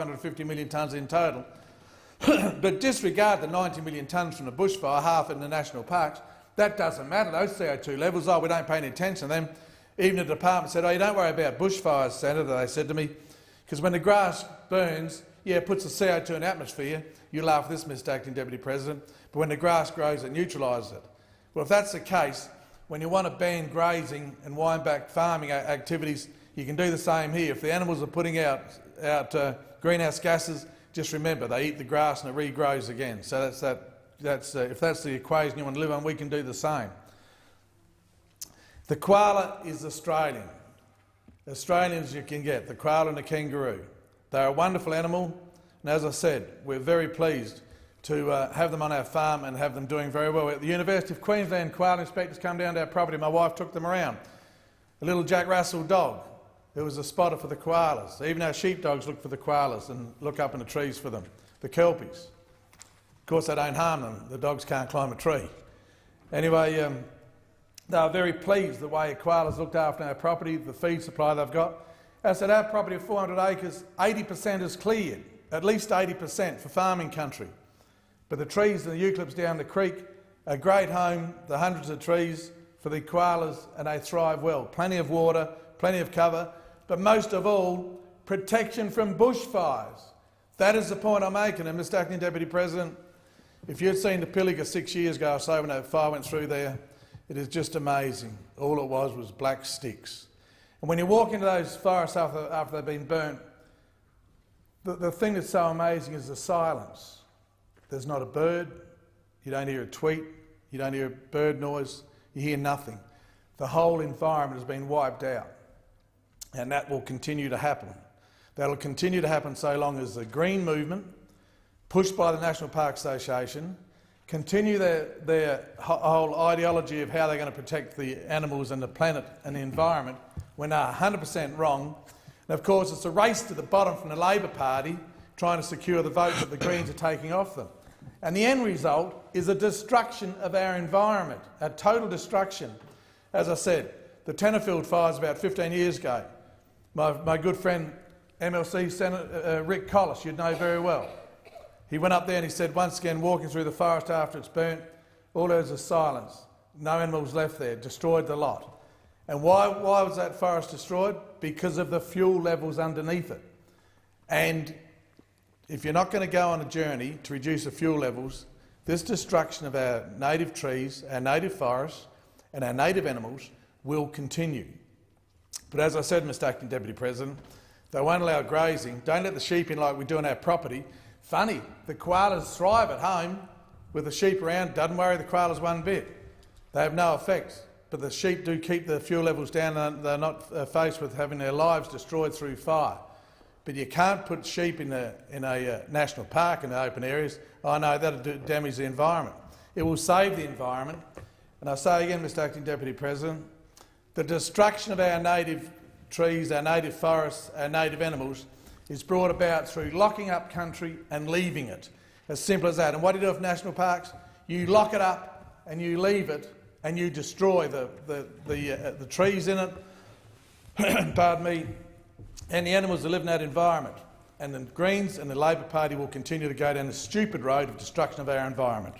550 million tonnes in total. But disregard the 90 million tonnes from the bushfire, half in the national parks. That doesn't matter. Those CO2 levels, we don't pay any attention to them. Even the department said, you don't worry about bushfires, Senator, they said to me, because when the grass burns, it puts the CO2 in the atmosphere. You laugh at this, Mr Acting Deputy President, but when the grass grows, it neutralises it. Well, if that's the case, when you want to ban grazing and wind back farming activities, you can do the same here. If the animals are putting out greenhouse gases, just remember they eat the grass and it regrows again. So if that's the equation you want to live on, we can do the same. The koala is Australian. Australian as you can get, the koala and the kangaroo. They're a wonderful animal, and as I said, we're very pleased to have them on our farm and have them doing very well. At the University of Queensland, koala inspectors come down to our property. My wife took them around. A little Jack Russell dog who was a spotter for the koalas. Even our sheepdogs look for the koalas and look up in the trees for them. The kelpies. Of course, they don't harm them. The dogs can't climb a tree. Anyway, they are very pleased the way koalas looked after our property, the feed supply they've got. As at our property of 400 acres, 80% is cleared, at least 80% for farming country. But the trees and the eucalypts down the creek are a great home, the hundreds of trees for the koalas, and they thrive well. Plenty of water, plenty of cover, but most of all, protection from bushfires. That is the point I'm making, and Mr Acting Deputy President, if you'd seen the Pilliga 6 years ago or so when that fire went through there, it is just amazing. All it was black sticks. And when you walk into those forests after they've been burnt, the thing that's so amazing is the silence. There's not a bird, you don't hear a tweet, you don't hear a bird noise, you hear nothing. The whole environment has been wiped out, and that will continue to happen. That'll continue to happen so long as the Green Movement, pushed by the National Park Association, continue their whole ideology of how they're going to protect the animals and the planet and the environment when they're 100% wrong. And of course it's a race to the bottom from the Labor Party trying to secure the votes that the Greens are taking off them. And the end result is a destruction of our environment, a total destruction. As I said, the Tenterfield fires about 15 years ago. My good friend MLC Senator Rick Collis, you'd know very well. He went up there and he said, once again, walking through the forest after it's burnt, all there was silence. No animals left there, destroyed the lot. And why was that forest destroyed? Because of the fuel levels underneath it. And if you're not going to go on a journey to reduce the fuel levels, this destruction of our native trees, our native forests and our native animals will continue. But as I said, Mr Acting Deputy President, they won't allow grazing. Don't let the sheep in like we do on our property. Funny, the koalas thrive at home with the sheep around. Doesn't worry the koalas one bit. They have no effects, but the sheep do keep the fuel levels down and they're not faced with having their lives destroyed through fire. But you can't put sheep in a national park in the open areas. I know that'll damage the environment. It will save the environment. And I say again, Mr Acting Deputy President, the destruction of our native trees, our native forests, our native animals is brought about through locking up country and leaving it. As simple as that. And what do you do with national parks? You lock it up and you leave it and you destroy the trees in it, pardon me, and the animals that live in that environment. And the Greens and the Labor Party will continue to go down the stupid road of destruction of our environment.